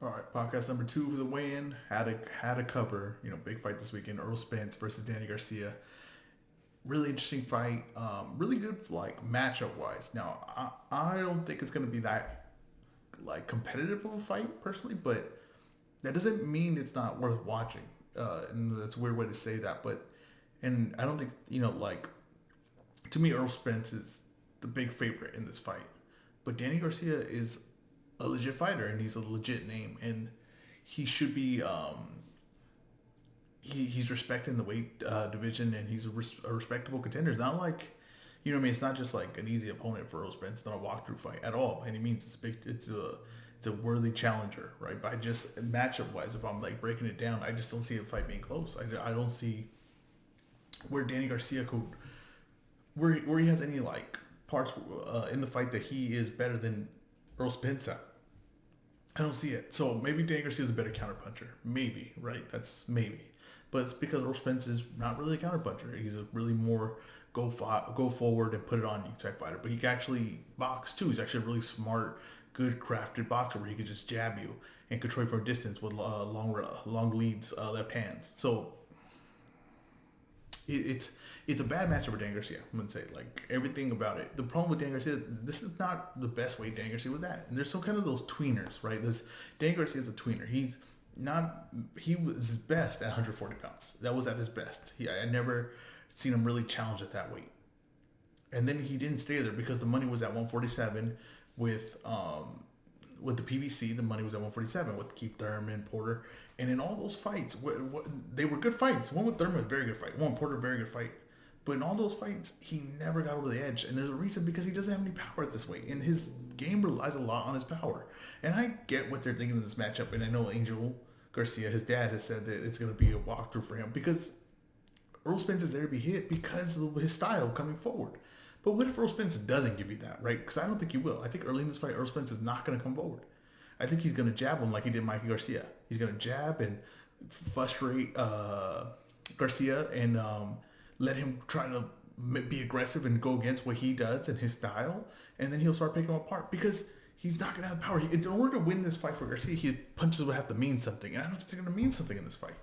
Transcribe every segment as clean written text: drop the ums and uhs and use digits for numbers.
All right, podcast number 2 for the weigh-in. Had a cover, big fight this weekend. Errol Spence versus Danny Garcia. Really interesting fight. Really good, like matchup wise. Now, I don't think it's gonna be that like competitive of a fight personally, but that doesn't mean it's not worth watching. And that's a weird way to say that, but and I don't think like to me Errol Spence is the big favorite in this fight, but Danny Garcia is a legit fighter and he's a legit name and he should be he's respecting the weight division and he's a respectable contender. It's not like what I mean. It's not just like an easy opponent for Errol Spence. It's not a walkthrough fight at all by any means. It's a big. It's a worthy challenger, right? By just matchup wise, if I'm like breaking it down, I just don't see a fight being close. I don't see where Danny Garcia could where he has any like parts in the fight that he is better than Errol Spence at. I don't see it. So maybe Danny Garcia is a better counterpuncher. Maybe, right? That's maybe. But it's because Errol Spence is not really a counterpuncher. He's a really more go forward and put it on you type fighter. But he can actually box too. He's actually a really smart, good crafted boxer where he can just jab you and control you from a distance with long leads, left hands. So it's it's a bad matchup for Dan Garcia. I'm gonna say like everything about it. The problem with Dan Garcia, this is not the best way Dan Garcia was at, and there's some kind of those tweeners, right? There's Dan Garcia is a tweener. He was his best at 140 pounds. That was at his best. I never seen him really challenge at that weight, and then he didn't stay there because the money was at 147 with with the PBC. The money was at 147 with Keith Thurman, Porter. And in all those fights, they were good fights. One with Thurman, very good fight. One with Porter, very good fight. But in all those fights, he never got over the edge. And there's a reason because he doesn't have any power at this weight. And his game relies a lot on his power. And I get what they're thinking in this matchup. And I know Angel Garcia, his dad, has said that it's going to be a walkthrough for him because Errol Spence is there to be hit because of his style coming forward. But what if Errol Spence doesn't give you that, right? Because I don't think he will. I think early in this fight, Errol Spence is not going to come forward. I think he's going to jab him like he did Mikey Garcia. He's going to jab and frustrate Garcia and let him try to be aggressive and go against what he does and his style, and then he'll start picking him apart because he's not going to have the power. In order to win this fight for Garcia, his punches would have to mean something, and I don't think they're going to mean something in this fight.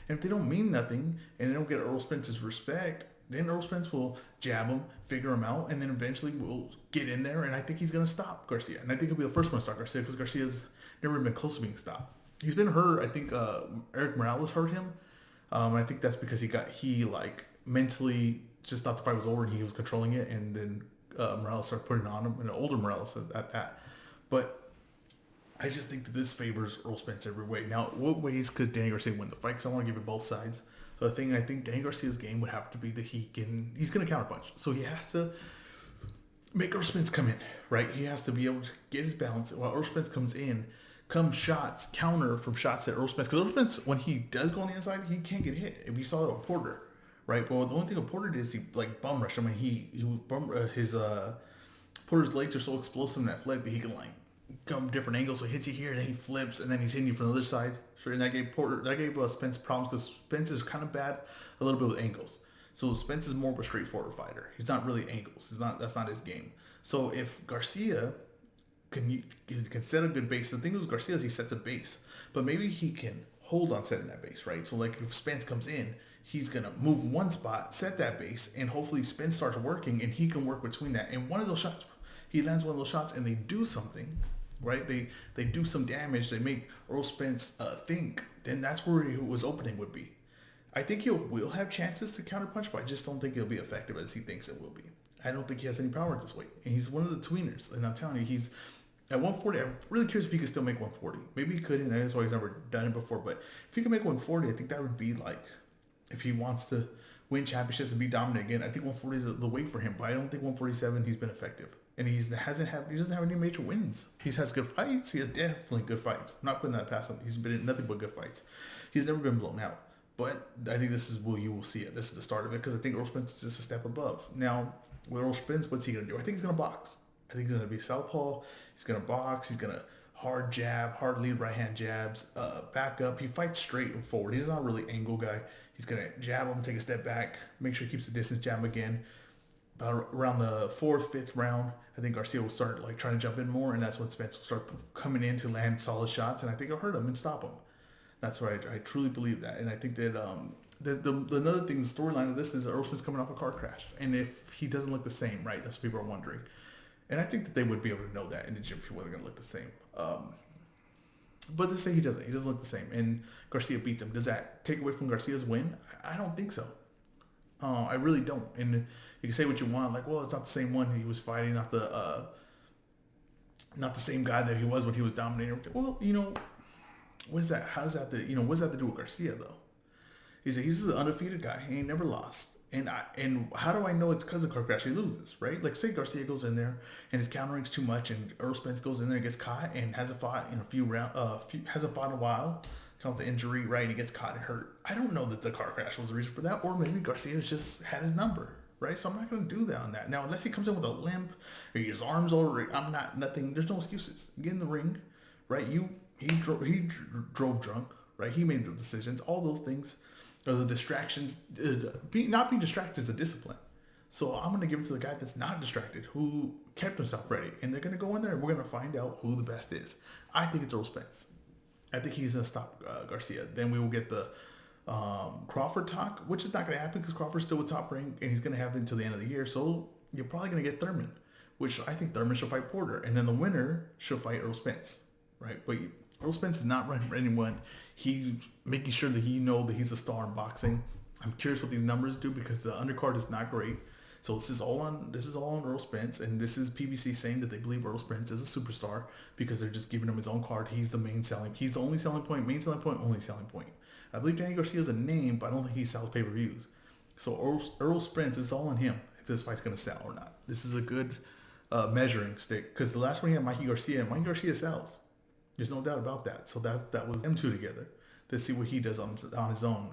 And if they don't mean nothing and they don't get Errol Spence's respect, then Errol Spence will jab him, figure him out, and then eventually will get in there, and I think he's going to stop Garcia. And I think he'll be the first one to stop Garcia because Garcia's never been close to being stopped. He's been hurt. I think Eric Morales hurt him. I think that's because he mentally just thought the fight was over and he was controlling it, and then Morales started putting it on him, and an older Morales at that. But I just think that this favors Errol Spence every way. Now, what ways could Danny Garcia win the fight? Because I want to give it both sides. The thing I think Danny Garcia's game would have to be that he's going to counterpunch. So he has to make Errol Spence come in, right? He has to be able to get his balance while Errol Spence comes in, come shots, counter from shots at Errol Spence. Because Errol Spence, when he does go on the inside, he can't get hit. If we saw that with Porter, right? But the only thing with Porter did is he bum rushed. I mean, his Porter's legs are so explosive in that flick that he can come different angles. So he hits you here, and then he flips, and then he's hitting you from the other side. So and that gave Spence problems because Spence is kind of bad a little bit with angles. So Spence is more of a straightforward fighter. He's not really angles. That's not his game. So if Garcia can set a good base, the thing with Garcia is he sets a base, but maybe he can hold on setting that base, right? So if Spence comes in, he's gonna move one spot, set that base, and hopefully Spence starts working, and he can work between that. And one of those shots, he lands one of those shots, and they do something. Right, they do some damage. They make Errol Spence think. Then that's where his opening would be. I think he will have chances to counterpunch, but I just don't think it'll be effective as he thinks it will be. I don't think he has any power at this weight, and he's one of the tweeners. And I'm telling you, he's at 140. I'm really curious if he can still make 140. Maybe he could, and that's why he's never done it before. But if he can make 140, I think that would be like if he wants to win championships and be dominant again. I think 140 is the weight for him, but I don't think 147 he's been effective. And he doesn't have any major wins. He has good fights. He has definitely good fights. I'm not putting that past him. He's been in nothing but good fights. He's never been blown out. But I think this is where you will see it. This is the start of it because I think Errol Spence is just a step above. Now, with Errol Spence, what's he going to do? I think he's going to box. I think he's going to be southpaw. He's going to box. He's going to hard jab, hard lead right hand jabs, back up. He fights straight and forward. He's not really angle guy. He's going to jab him, take a step back, make sure he keeps the distance, jab him again. about around the fourth, fifth round, I think Garcia will start like trying to jump in more, and that's when Spence will start coming in to land solid shots, and I think it'll hurt him and stop him. That's why I truly believe that, and I think that the another thing, the storyline of this is Errol Spence coming off a car crash, and if he doesn't look the same, right, that's what people are wondering, and I think that they would be able to know that in the gym if he wasn't going to look the same. But to say he doesn't look the same, and Garcia beats him. Does that take away from Garcia's win? I don't think so. I really don't. And you can say what you want, like, well, it's not the same one he was fighting, not the same guy that he was when he was dominating. Well, what is that? How does that? What does that have to do with Garcia though? He's an undefeated guy. He ain't never lost. And how do I know it's because of car crash he loses, right? Like say Garcia goes in there and his countering's too much, and Errol Spence goes in there and gets caught and hasn't fought in a few rounds, hasn't fought in a while, count the injury, right? And he gets caught and hurt. I don't know that the car crash was the reason for that, or maybe Garcia's just had his number, right? So I'm not going to do that on that. Now, unless he comes in with a limp or his arms over, I'm not nothing. There's no excuses. Get in the ring, right? He drove drunk, right? He made the decisions. All those things. Or the distractions, not being distracted is a discipline. So I'm going to give it to the guy that's not distracted, who kept himself ready. And they're going to go in there and we're going to find out who the best is. I think it's Errol Spence. I think he's going to stop Garcia. Then we will get the Crawford talk, which is not going to happen because Crawford's still with Top Rank and he's going to have it until the end of the year. So you're probably going to get Thurman, which I think Thurman should fight Porter. And then the winner should fight Errol Spence, right? But Errol Spence is not running for anyone. He's making sure that that he's a star in boxing. I'm curious what these numbers do because the undercard is not great. So this is all on Errol Spence, and this is PBC saying that they believe Errol Spence is a superstar because they're just giving him his own card. He's the main selling. He's the only selling point, main selling point, only selling point. I believe Danny Garcia is a name, but I don't think he sells pay-per-views. So Errol Spence, it's all on him if this fight's going to sell or not. This is a good measuring stick because the last one he had Mikey Garcia sells. There's no doubt about that. So that was them two together. Let's see what he does on his own.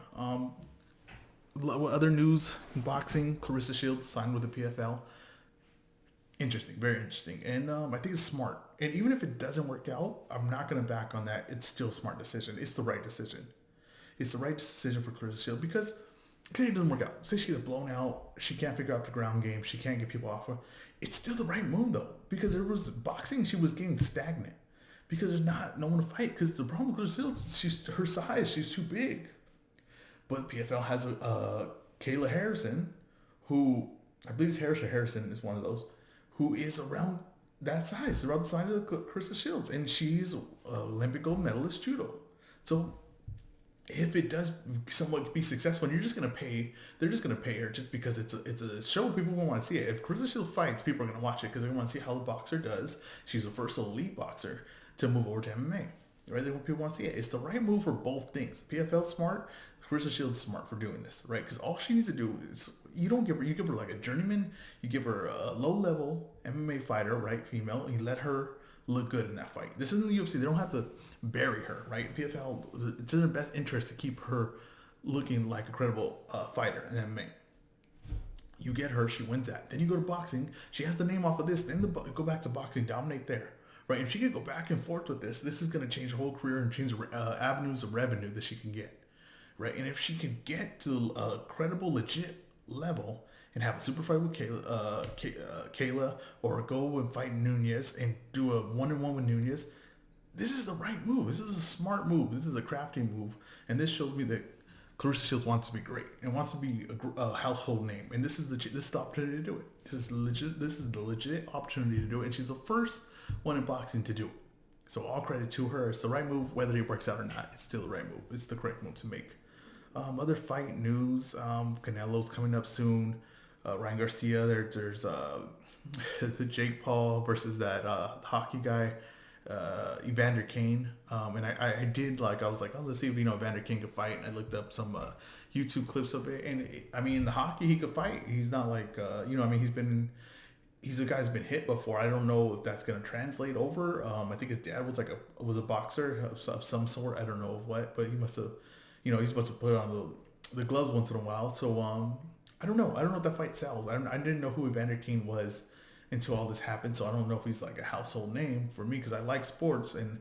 Other news in boxing, Claressa Shields signed with the PFL. Interesting, very interesting. And I think it's smart. And even if it doesn't work out, I'm not going to back on that. It's still a smart decision. It's the right decision. It's the right decision for Claressa Shields because say it doesn't work out. Say she gets blown out. She can't figure out the ground game. She can't get people off her. It's still the right move though because there was boxing. She was getting stagnant. Because there's no one to fight. Because the problem with Claressa Shields, she's her size, she's too big. But PFL has Kayla Harrison, who I believe it's Harrison is one of those, who is around that size, around the size of Claressa Shields, and she's an Olympic gold medalist judo. So if it does somewhat be successful, and they're just gonna pay her just because it's a show people will want to see it. If Claressa Shields fights, people are gonna watch it because they want to see how the boxer does. She's the first elite boxer to move over to MMA. Right? They want people want to see it. It's the right move for both things. PFL's smart. Claressa Shields is smart for doing this, right? Because all she needs to do is you give her like a journeyman. You give her a low level MMA fighter, right, female. And you let her look good in that fight. This isn't the UFC. They don't have to bury her, right? PFL, it's in their best interest to keep her looking like a credible fighter in MMA. You get her, she wins that. Then you go to boxing. She has the name off of this. Then go back to boxing, dominate there. Right, if she could go back and forth with this is going to change her whole career and change avenues of revenue that she can get. Right, and if she can get to a credible, legit level and have a super fight with Kayla or go and fight Nunez and do a one-on-one with Nunez, this is the right move. This is a smart move. This is a crafty move, and this shows me that Claressa Shields wants to be great and wants to be a household name, and this is the opportunity to do it. This is the legit opportunity to do it, and she's the first one in boxing to do it. So all credit to her. It's the right move, whether it works out or not. It's still the right move. It's the correct move to make. Other fight news: Canelo's coming up soon. Ryan Garcia. There's the Jake Paul versus that hockey guy, Evander Kane. And I was like, oh, let's see if Evander Kane can fight. And I looked up some YouTube clips of it, and the hockey he could fight. He's not like he's a guy who's been hit before. I don't know if that's going to translate over. I think his dad was a boxer of some sort. I don't know of what, but he must have, he's supposed to put on the gloves once in a while. So I don't know. I don't know if that fight sells. I didn't know who Evander Kane was until all this happened. So I don't know if he's like a household name for me because I like sports and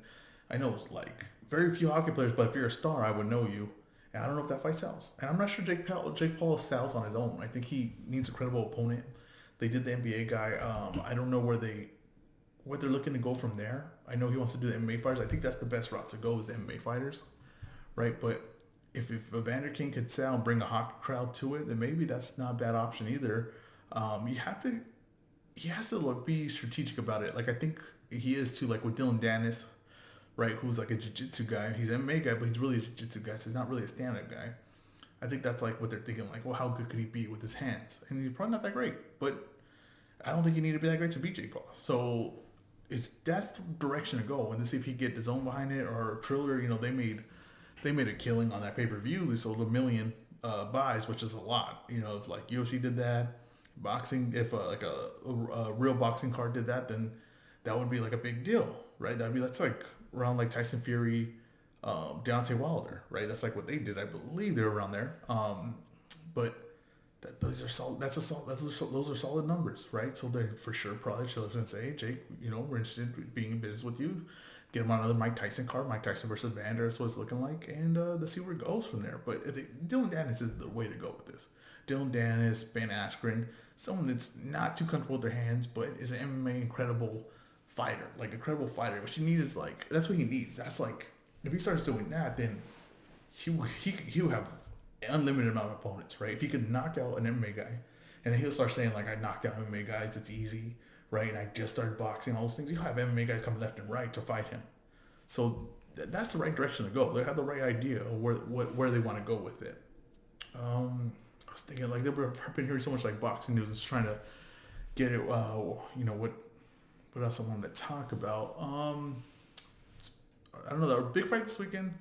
I know like very few hockey players. But if you're a star, I would know you. And I don't know if that fight sells. And I'm not sure Jake Paul sells on his own. I think he needs a credible opponent They did the NBA guy. I don't know what they're looking to go from there. I know he wants to do the MMA fighters. I think that's the best route to go is the MMA fighters, right? But if Evander King could sell and bring a hockey crowd to it, then maybe that's not a bad option either. You have to he has to like be strategic about it. Like I think he is too. Like with Dylan Dennis, right? Who's like a jiu-jitsu guy. He's an MMA guy, but he's really a jiu-jitsu guy, so he's not really a stand-up guy. I think that's like what they're thinking. Like, well, how good could he be with his hands? And he's probably not that great, but I don't think you need to be that great to beat Jake Paul. So that's the direction to go. And to see if he get his own behind it or Triller. You know, they made a killing on that pay per view. They sold 1 million buys, which is a lot. You know, if like UFC did that, boxing, if like a real boxing card did that, then that would be like a big deal, right? That's like around like Tyson Fury, Deontay Wilder, right? That's like what they did. I believe they're around there. But those are solid. Those are solid numbers, right? So they for sure probably should and say, hey, Jake, you know, we're interested in being in business with you. Get him on another Mike Tyson card, Mike Tyson versus Vander. That's what it's looking like, and let's see where it goes from there. But Dylan Dennis is the way to go with this. Dylan Dennis, Ben Askren, someone that's not too comfortable with their hands, but is an MMA incredible fighter, like a incredible fighter. What you need is like that's what he needs. That's like if he starts doing that, then he'll have unlimited amount of opponents, right? If he could knock out an MMA guy, and then he'll start saying like I knocked out MMA guys, it's easy, right? And I just started boxing, all those things. You'll have MMA guys come left and right to fight him. So that's the right direction to go. They have the right idea of where they want to go with it. I was thinking like I've been hearing so much like boxing news, just trying to get it. You know what else I wanted to talk about. I don't know. There were big fights this weekend.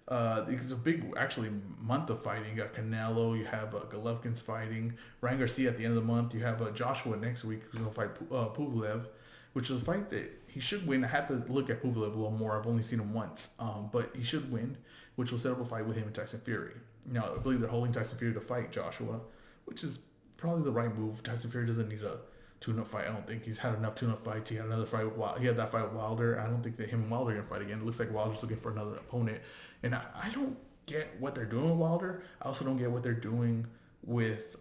It's a big, actually, month of fighting. You got Canelo, you have Golovkin's fighting, Ryan Garcia at the end of the month. You have Joshua next week who's going to fight Puvulev, which is a fight that he should win. I have to look at Puvulev a little more. I've only seen him once, but he should win, which will set up a fight with him and Tyson Fury. Now, I believe they're holding Tyson Fury to fight Joshua, which is probably the right move. Tyson Fury doesn't need a tune-up fight. I don't think he's had enough tune-up fights. He had another fight with Wilder. He had that fight with Wilder. I don't think that him and Wilder are going to fight again. It looks like Wilder's looking for another opponent. And I don't get what they're doing with Wilder. I also don't get what they're doing with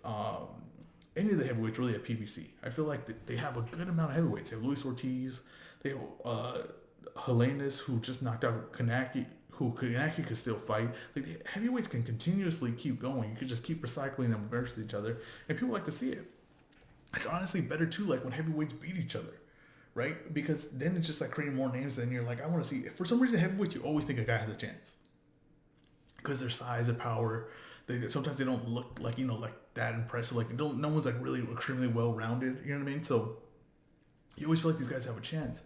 any of the heavyweights really at PBC. I feel like they have a good amount of heavyweights. They have Luis Ortiz. They have Helenius, who just knocked out Kanaki, who Kanaki could still fight. Like the heavyweights can continuously keep going. You could just keep recycling them versus each other. And people like to see it. It's honestly better too, like when heavyweights beat each other, right? Because then it's just like creating more names. Then you're like, I want to see. For some reason, heavyweights, you always think a guy has a chance because their size and power. Sometimes they don't look like like that impressive. Like no one's like really extremely well rounded. You know what I mean? So you always feel like these guys have a chance.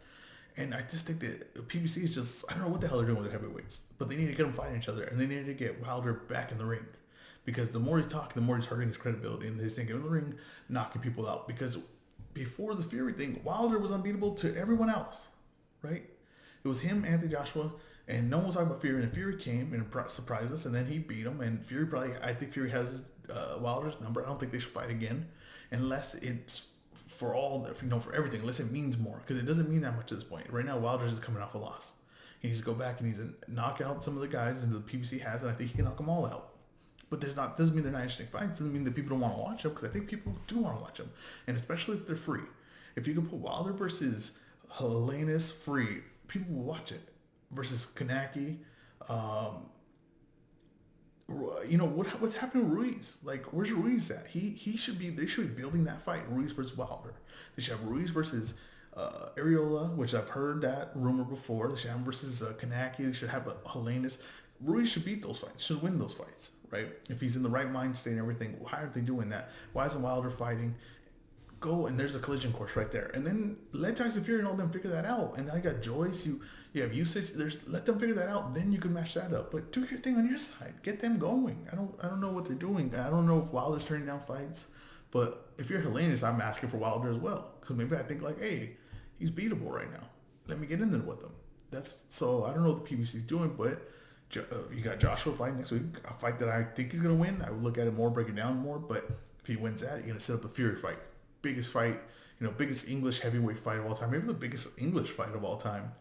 And I just think that PBC is just I don't know what the hell they're doing with the heavyweights, but they need to get them fighting each other, and they need to get Wilder back in the ring. Because the more he's talking, the more he's hurting his credibility. And he's thinking in the ring, knocking people out. Because before the Fury thing, Wilder was unbeatable to everyone else, right? It was him, Anthony Joshua, and no one was talking about Fury. And Fury came and surprised us, and then he beat him. And I think Fury has Wilder's number. I don't think they should fight again, unless it's for for everything, unless it means more. Because it doesn't mean that much at this point. Right now, Wilder's just coming off a loss. He needs to go back and he needs to knock out some of the guys that the PBC has, and I think he can knock them all out. But doesn't mean they're not interesting fights. Doesn't mean that people don't want to watch them, because I think people do want to watch them, and especially if they're free. If you can put Wilder versus Helenius free, people will watch it. Versus Kanaki, what's happening with Ruiz? Like, where's Ruiz at? They should be building that fight, Ruiz versus Wilder. They should have Ruiz versus Areola, which I've heard that rumor before. They should have him versus Kanaki. They should have Helenius. Ruiz should beat those fights, should win those fights, right? If he's in the right mind state and everything, why aren't they doing that? Why isn't Wilder fighting? Go, and there's a collision course right there. And then let Tyson Fury and all them figure that out. And now you got Joyce, you have usage, let them figure that out, then you can match that up. But do your thing on your side. Get them going. I don't know what they're doing. I don't know if Wilder's turning down fights. But if you're Helenius, I'm asking for Wilder as well. Because maybe I think like, hey, he's beatable right now. Let me get in there with him. So I don't know what the PBC's doing, but you got Joshua fighting next week, a fight that I think he's going to win. I would look at it more, break it down more, but if he wins that, you're going to set up a Fury fight. Biggest fight, biggest English heavyweight fight of all time, maybe the biggest English fight of all time.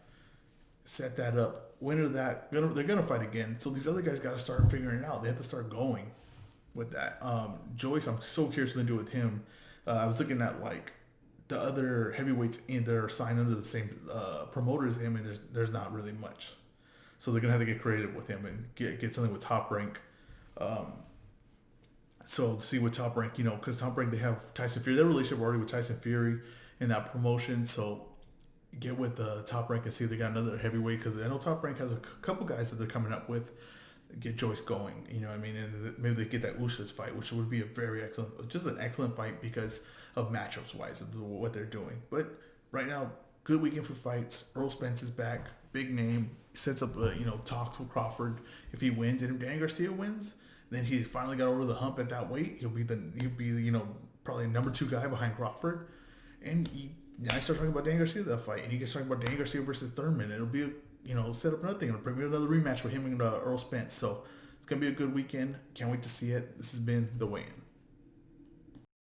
Set that up. Winner of that, they're going to fight again. So these other guys got to start figuring it out. They have to start going with that. Joyce, I'm so curious what they do with him. I was looking at like the other heavyweights in there signed under the same promoter as him, and there's not really much. So they're gonna have to get creative with him and get something with Top Rank. So see with Top Rank, because Top Rank they have Tyson Fury, their relationship already with Tyson Fury in that promotion. So get with the Top Rank and see if they got another heavyweight, because I know Top Rank has a couple guys that they're coming up with. Get Joyce going, you know what I mean, and maybe they get that Usyk fight, which would be a very excellent, just an excellent fight because of matchups wise of what they're doing. But right now, good weekend for fights. Errol Spence is back, big name, sets up talks with Crawford. If he wins, and if Dan Garcia wins, then he finally got over the hump at that weight. He'll be probably number 2 guy behind Crawford, and now I start talking about Dan Garcia that fight, and he gets talking about Dan Garcia versus Thurman. It'll be set up another thing. It'll bring me another rematch with him and Errol Spence. So it's gonna be a good weekend. Can't wait to see it. This has been The Weigh-In.